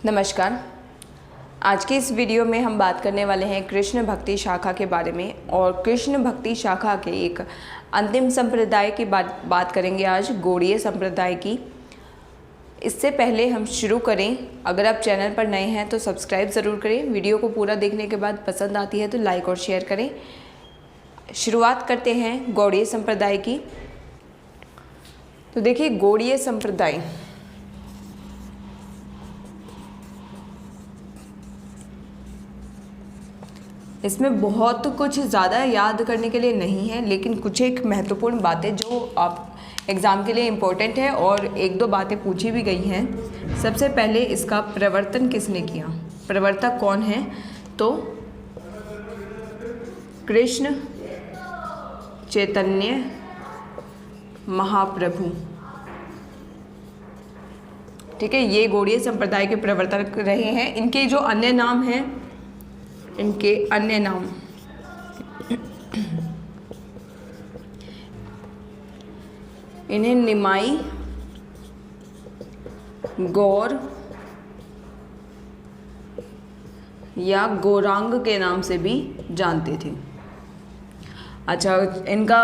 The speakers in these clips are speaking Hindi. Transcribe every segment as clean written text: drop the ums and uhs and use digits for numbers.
नमस्कार। आज की इस वीडियो में हम बात करने वाले हैं कृष्ण भक्ति शाखा के बारे में और कृष्ण भक्ति शाखा के एक अंतिम संप्रदाय की बात करेंगे आज, गौड़ीय संप्रदाय की। इससे पहले हम शुरू करें, अगर आप चैनल पर नए हैं तो सब्सक्राइब ज़रूर करें। वीडियो को पूरा देखने के बाद पसंद आती है तो लाइक और शेयर करें। शुरुआत करते हैं गौड़ीय संप्रदाय की। तो देखिए, गौड़ीय संप्रदाय इसमें बहुत कुछ ज़्यादा याद करने के लिए नहीं है, लेकिन कुछ एक महत्वपूर्ण बातें जो आप एग्ज़ाम के लिए इम्पोर्टेंट है और एक दो बातें पूछी भी गई हैं। सबसे पहले इसका प्रवर्तन किसने किया, प्रवर्तक कौन है? तो कृष्ण चैतन्य महाप्रभु। ठीक है, ये गौड़ीय संप्रदाय के प्रवर्तक रहे हैं। इनके जो अन्य नाम हैं, इनके अन्य नाम इन्हें निमाई, गौर या गौरांग के नाम से भी जानते थे। अच्छा, इनका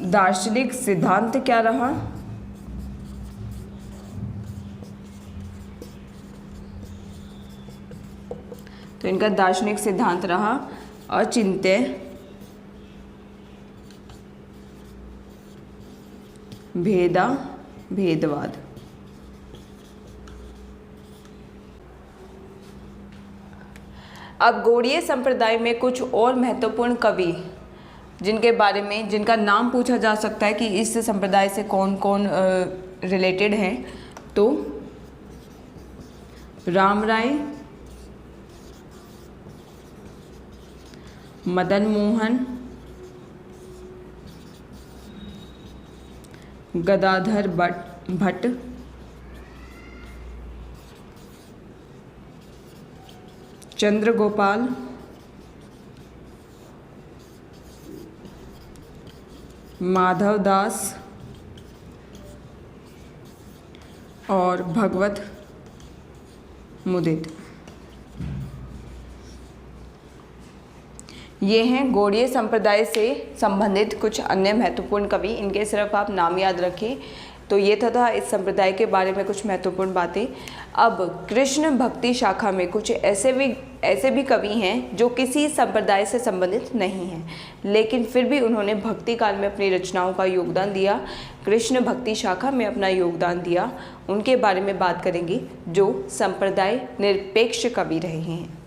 दार्शनिक सिद्धांत क्या रहा? तो इनका दार्शनिक सिद्धांत रहा अचिंत्य भेदवाद। अब गौड़ीय संप्रदाय में कुछ और महत्वपूर्ण कवि जिनका नाम पूछा जा सकता है कि इस संप्रदाय से कौन कौन रिलेटेड हैं, तो राम राय, मदन मोहन, गदाधर भट्ट, चंद्रगोपाल, माधवदास और भगवत मुदित। ये हैं गौड़ीय संप्रदाय से संबंधित कुछ अन्य महत्वपूर्ण कवि। इनके सिर्फ आप नाम याद रखें। तो ये था इस संप्रदाय के बारे में कुछ महत्वपूर्ण बातें। अब कृष्ण भक्ति शाखा में कुछ ऐसे भी कवि हैं जो किसी संप्रदाय से संबंधित नहीं हैं, लेकिन फिर भी उन्होंने भक्ति काल में अपनी रचनाओं का योगदान दिया, कृष्ण भक्ति शाखा में अपना योगदान दिया। उनके बारे में बात करेंगे जो संप्रदाय निरपेक्ष कवि रहे हैं।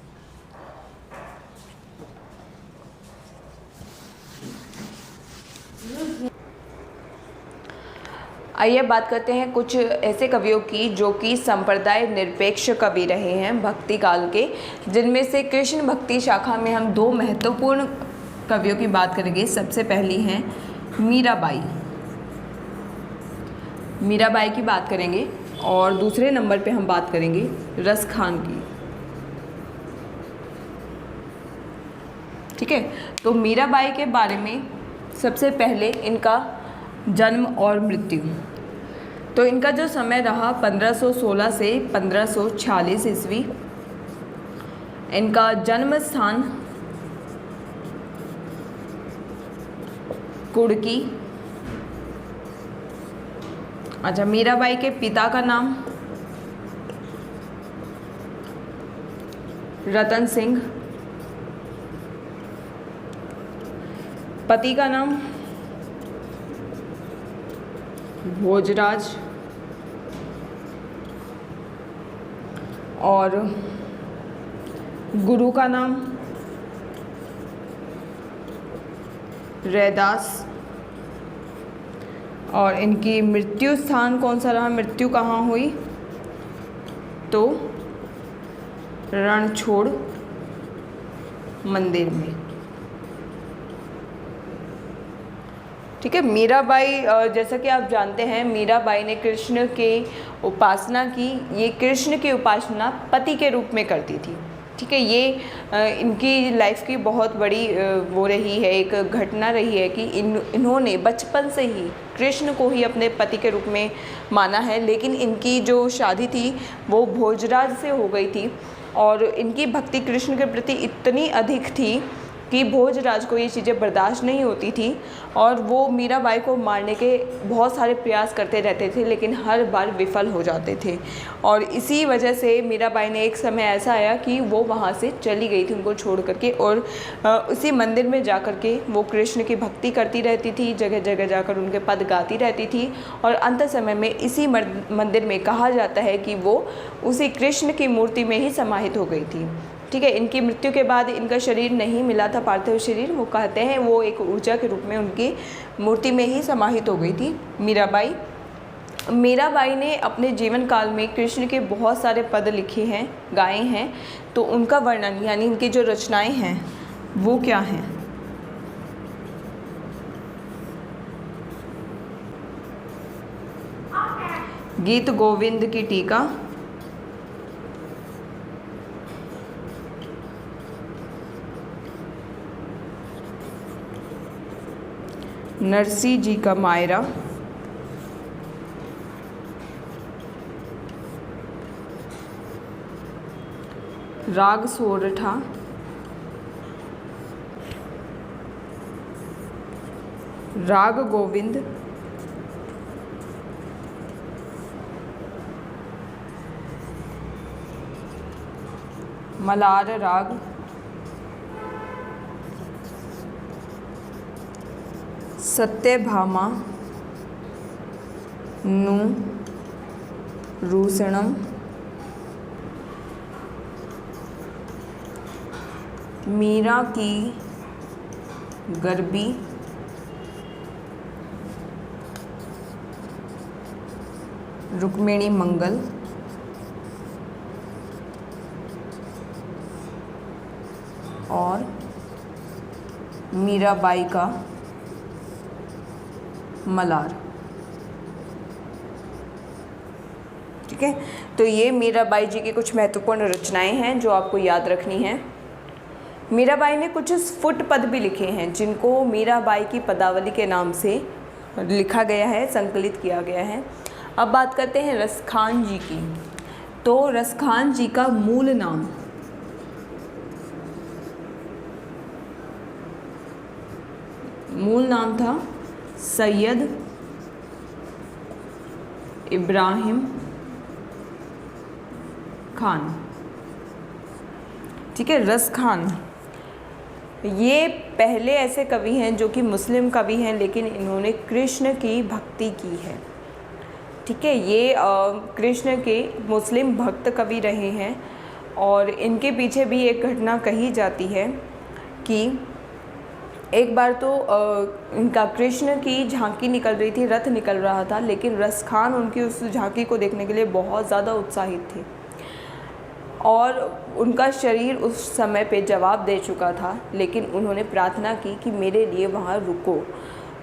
आइए बात करते हैं कुछ ऐसे कवियों की जो कि संप्रदाय निरपेक्ष कवि रहे हैं भक्ति काल के, जिनमें से कृष्ण भक्ति शाखा में हम दो महत्वपूर्ण कवियों की बात करेंगे। सबसे पहली हैं मीराबाई। मीराबाई की बात करेंगे और दूसरे नंबर पे हम बात करेंगे रस खान की। ठीक है, तो मीराबाई के बारे में सबसे पहले इनका जन्म और मृत्यु। तो इनका जो समय रहा 1516 से 1546 ईस्वी। इनका जन्म स्थान कुड़की। अच्छा, मीराबाई के पिता का नाम रतन सिंह, पति का नाम भोजराज और गुरु का नाम रैदास। और इनकी मृत्यु स्थान कौन सा रहा, मृत्यु कहाँ हुई? तो रणछोड़ मंदिर में। ठीक है, मीराबाई, जैसा कि आप जानते हैं, मीराबाई ने कृष्ण की उपासना की। ये कृष्ण की उपासना पति के रूप में करती थी। ठीक है। ये इनकी लाइफ की बहुत बड़ी वो रही है, एक घटना रही है कि इन्होंने बचपन से ही कृष्ण को ही अपने पति के रूप में माना है। लेकिन इनकी जो शादी थी वो भोजराज से हो गई थी और इनकी भक्ति कृष्ण के प्रति इतनी अधिक थी कि भोजराज को ये चीज़ें बर्दाश्त नहीं होती थी और वो मीराबाई को मारने के बहुत सारे प्रयास करते रहते थे, लेकिन हर बार विफल हो जाते थे। और इसी वजह से मीराबाई ने एक समय ऐसा आया कि वो वहाँ से चली गई थी उनको छोड़ करके, और उसी मंदिर में जा कर के वो कृष्ण की भक्ति करती रहती थी, जगह जगह जाकर उनके पद गाती रहती थी। और अंत समय में इसी मंदिर में कहा जाता है कि वो उसी कृष्ण की मूर्ति में ही समाहित हो गई थी। ठीक है। इनकी मृत्यु के बाद इनका शरीर नहीं मिला था, पार्थिव शरीर, वो कहते हैं वो एक ऊर्जा के रूप में उनकी मूर्ति में ही समाहित हो गई थी मीराबाई। मीराबाई ने अपने जीवन काल में कृष्ण के बहुत सारे पद लिखे हैं, गाए हैं, तो उनका वर्णन यानी इनकी जो रचनाएं हैं वो क्या हैं? गीत गोविंद की टीका, नरसी जी का मायरा, राग सोरठा, राग गोविंद, मलार राग, सत्यभामा, नु रूसणम, मीरा की गरबी, रुक्मिणी मंगल, और मीराबाई का मलार। ठीक है। तो ये मीराबाई जी की कुछ महत्वपूर्ण रचनाएं हैं जो आपको याद रखनी हैं। मीराबाई ने कुछ स्फुट पद भी लिखे हैं जिनको मीराबाई की पदावली के नाम से लिखा गया है, संकलित किया गया है। अब बात करते हैं रसखान जी की। तो रसखान जी का मूल नाम था सैयद इब्राहिम खान। ठीक है। रसखान ये पहले ऐसे कवि हैं जो कि मुस्लिम कवि हैं, लेकिन इन्होंने कृष्ण की भक्ति की है। ठीक है। ये कृष्ण के मुस्लिम भक्त कवि रहे हैं और इनके पीछे भी एक घटना कही जाती है कि एक बार तो इनका कृष्ण की झांकी निकल रही थी, रथ निकल रहा था, लेकिन रसखान उनकी उस झांकी को देखने के लिए बहुत ज़्यादा उत्साहित थे और उनका शरीर उस समय पे जवाब दे चुका था, लेकिन उन्होंने प्रार्थना की कि मेरे लिए वहाँ रुको,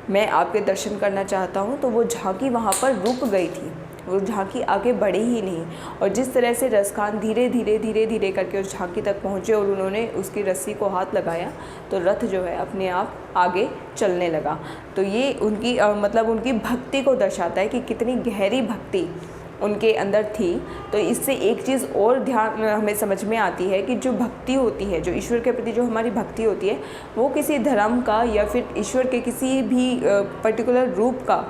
मैं आपके दर्शन करना चाहता हूँ। तो वो झांकी वहाँ पर रुक गई थी, वो झांकी आगे बढ़ी ही नहीं। और जिस तरह से रसखान धीरे धीरे करके उस झांकी तक पहुँचे और उन्होंने उसकी रस्सी को हाथ लगाया तो रथ जो है अपने आप आगे चलने लगा। तो ये उनकी मतलब उनकी भक्ति को दर्शाता है कि कितनी गहरी भक्ति उनके अंदर थी। तो इससे एक चीज़ और ध्यान हमें समझ में आती है कि जो भक्ति होती है, जो ईश्वर के प्रति जो हमारी भक्ति होती है, वो किसी धर्म का या फिर ईश्वर के किसी भी पर्टिकुलर रूप का,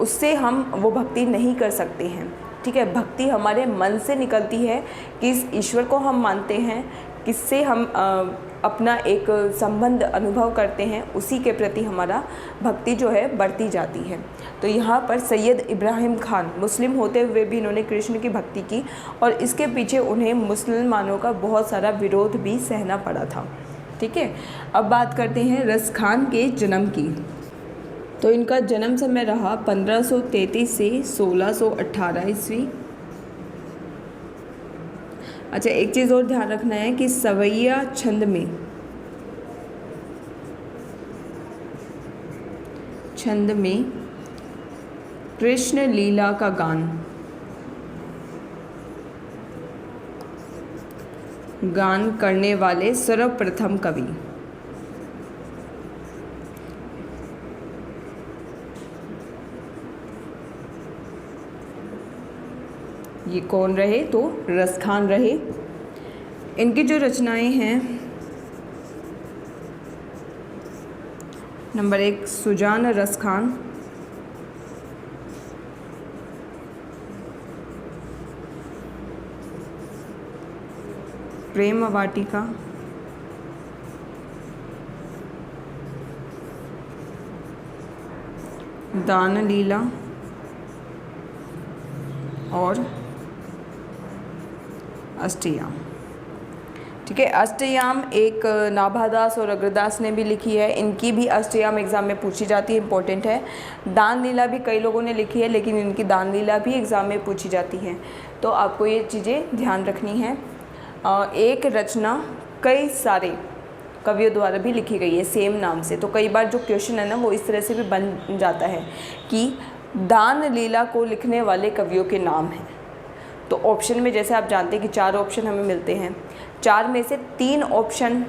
उससे हम वो भक्ति नहीं कर सकते हैं। ठीक है। भक्ति हमारे मन से निकलती है कि इस ईश्वर को हम मानते हैं, किससे हम अपना एक संबंध अनुभव करते हैं, उसी के प्रति हमारा भक्ति जो है बढ़ती जाती है। तो यहाँ पर सैयद इब्राहिम खान मुस्लिम होते हुए भी इन्होंने कृष्ण की भक्ति की और इसके पीछे उन्हें मुसलमानों का बहुत सारा विरोध भी सहना पड़ा था। ठीक है। अब बात करते हैं रसखान के जन्म की। तो इनका जन्म समय रहा 1533 से 1618 ईस्वी। अच्छा, एक चीज़ और ध्यान रखना है कि सवैया छंद में कृष्ण लीला का गान गान करने वाले सर्वप्रथम कवि। ये कौन रहे? तो रसखान रहे। इनकी जो रचनाएं हैं, नंबर 1 सुजान रसखान, प्रेम वाटिका, दान लीला और अष्टयाम। ठीक है, अष्टयाम एक नाभादास और अग्रदास ने भी लिखी है। इनकी भी अष्टयाम एग्ज़ाम में पूछी जाती है, इंपॉर्टेंट है। दान लीला भी कई लोगों ने लिखी है, लेकिन इनकी दान लीला भी एग्ज़ाम में पूछी जाती है, तो आपको ये चीज़ें ध्यान रखनी है। एक रचना कई सारे कवियों द्वारा भी लिखी गई है सेम नाम से, तो कई बार जो क्वेश्चन है ना वो इस तरह से भी बन जाता है कि दान लीला को लिखने वाले कवियों के नाम हैं। तो ऑप्शन में जैसे आप जानते हैं कि 4 ऑप्शन हमें मिलते हैं, 4 में से 3 ऑप्शन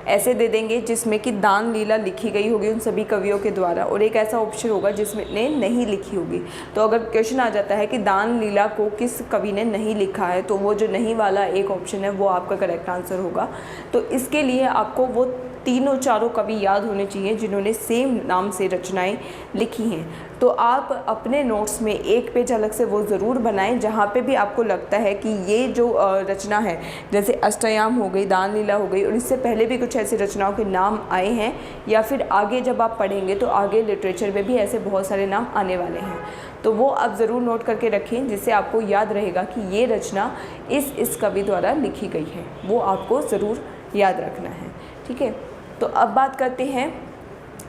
ऐसे दे देंगे जिसमें कि दान लीला लिखी गई होगी उन सभी कवियों के द्वारा, और एक ऐसा ऑप्शन होगा जिसमें ने नहीं लिखी होगी। तो अगर क्वेश्चन आ जाता है कि दान लीला को किस कवि ने नहीं लिखा है, तो वो जो नहीं वाला एक ऑप्शन है वो आपका करेक्ट आंसर होगा। तो इसके लिए आपको वो तीनों चारों कवि याद होने चाहिए जिन्होंने सेम नाम से रचनाएं लिखी हैं। तो आप अपने नोट्स में एक पेज अलग से वो ज़रूर बनाएं जहाँ पे भी आपको लगता है कि ये जो रचना है, जैसे अष्टयाम हो गई, दान लीला हो गई, और इससे पहले भी कुछ ऐसी रचनाओं के नाम आए हैं, या फिर आगे जब आप पढ़ेंगे तो आगे लिटरेचर में भी ऐसे बहुत सारे नाम आने वाले हैं, तो वो आप ज़रूर नोट करके रखें, जिससे आपको याद रहेगा कि ये रचना इस कवि द्वारा लिखी गई है। वो आपको ज़रूर याद रखना है। ठीक है, तो अब बात करते हैं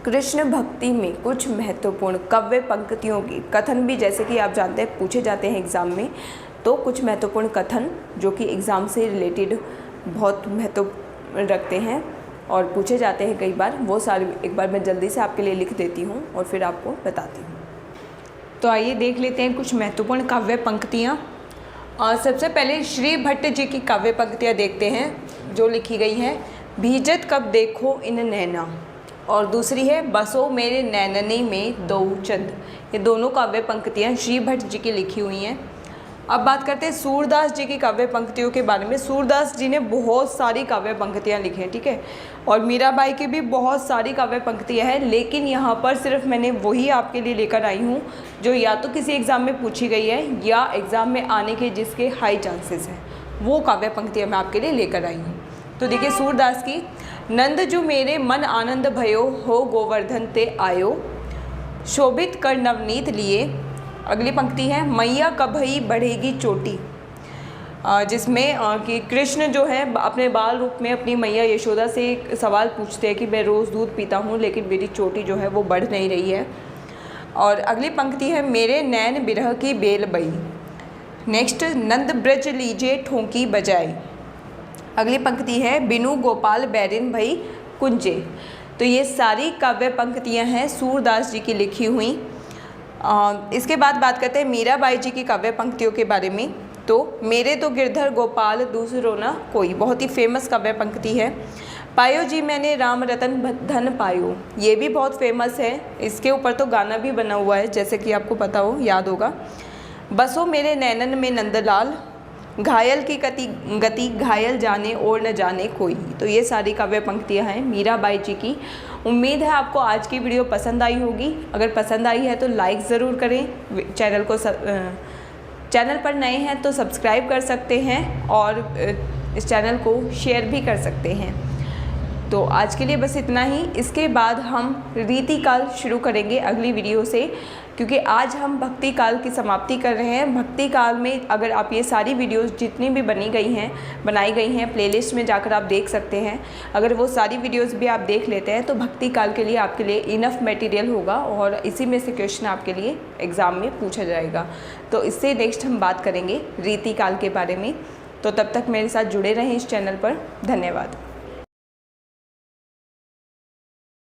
कृष्ण भक्ति में कुछ महत्वपूर्ण काव्य पंक्तियों की कथन भी, जैसे कि आप जानते हैं पूछे जाते हैं एग्ज़ाम में। तो कुछ महत्वपूर्ण कथन जो कि एग्ज़ाम से रिलेटेड बहुत महत्व रखते हैं और पूछे जाते हैं कई बार, वो सारे एक बार मैं जल्दी से आपके लिए लिख देती हूँ और फिर आपको बताती हूँ। तो आइए देख लेते हैं कुछ महत्वपूर्ण काव्य पंक्तियाँ। और सबसे पहले श्री भट्ट जी की काव्य पंक्तियाँ देखते हैं जो लिखी गई हैं। भीजत कब देखो इन नैना, और दूसरी है बसो मेरे नैननी में दो चंद। ये दोनों काव्य पंक्तियाँ श्री भट्ट जी की लिखी हुई हैं। अब बात करते हैं सूरदास जी की काव्य पंक्तियों के बारे में। सूरदास जी ने बहुत सारी काव्य पंक्तियाँ लिखी हैं, ठीक है, और मीराबाई की भी बहुत सारी काव्य पंक्तियाँ हैं, लेकिन यहाँ पर सिर्फ मैंने वही आपके लिए लेकर आई हूँ जो या तो किसी एग्ज़ाम में पूछी गई है या एग्ज़ाम में आने के जिसके हाई चांसेस हैं, वो काव्य पंक्तियाँ मैं आपके लिए लेकर आई हूँ। तो देखिए सूरदास की, नंद जो मेरे मन आनंद भयो हो गोवर्धन ते आयो, शोभित कर नवनीत लिए। अगली पंक्ति है मैया कभई बढ़ेगी चोटी, जिसमें कि कृष्ण जो है अपने बाल रूप में अपनी मैया यशोदा से एक सवाल पूछते हैं कि मैं रोज़ दूध पीता हूँ लेकिन मेरी चोटी जो है वो बढ़ नहीं रही है। और अगली पंक्ति है मेरे नैन बिरह की बेल बई। नेक्स्ट, नंद ब्रज लीजे ठोंकी बजाई। अगली पंक्ति है बिनु गोपाल बैरिन भई कुंजे। तो ये सारी काव्य पंक्तियाँ हैं सूरदास जी की लिखी हुई। इसके बाद बात करते हैं मीराबाई जी की काव्य पंक्तियों के बारे में। तो मेरे तो गिरधर गोपाल दूसरो न कोई, बहुत ही फेमस काव्य पंक्ति है। पायो जी मैंने राम रतन धन पायो, ये भी बहुत फेमस है, इसके ऊपर तो गाना भी बना हुआ है जैसे कि आपको पता हो, याद होगा। बसो मेरे नैनन में नंदलाल, घायल की गति घायल जाने और न जाने कोई। तो ये सारी काव्य पंक्तियाँ हैं मीराबाई जी की। उम्मीद है आपको आज की वीडियो पसंद आई होगी। अगर पसंद आई है तो लाइक ज़रूर करें, चैनल पर नए हैं तो सब्सक्राइब कर सकते हैं और इस चैनल को शेयर भी कर सकते हैं। तो आज के लिए बस इतना ही। इसके बाद हम रीतिकाल शुरू करेंगे अगली वीडियो से, क्योंकि आज हम भक्ति काल की समाप्ति कर रहे हैं। भक्ति काल में अगर आप ये सारी वीडियोस जितनी भी बनाई गई हैं प्लेलिस्ट में जाकर आप देख सकते हैं। अगर वो सारी वीडियोस भी आप देख लेते हैं तो भक्ति काल के लिए आपके लिए इनफ मटेरियल होगा और इसी में से क्वेश्चन आपके लिए एग्ज़ाम में पूछा जाएगा। तो इससे नेक्स्ट हम बात करेंगे रीतिकाल के बारे में। तो तब तक मेरे साथ जुड़े रहें इस चैनल पर। धन्यवाद।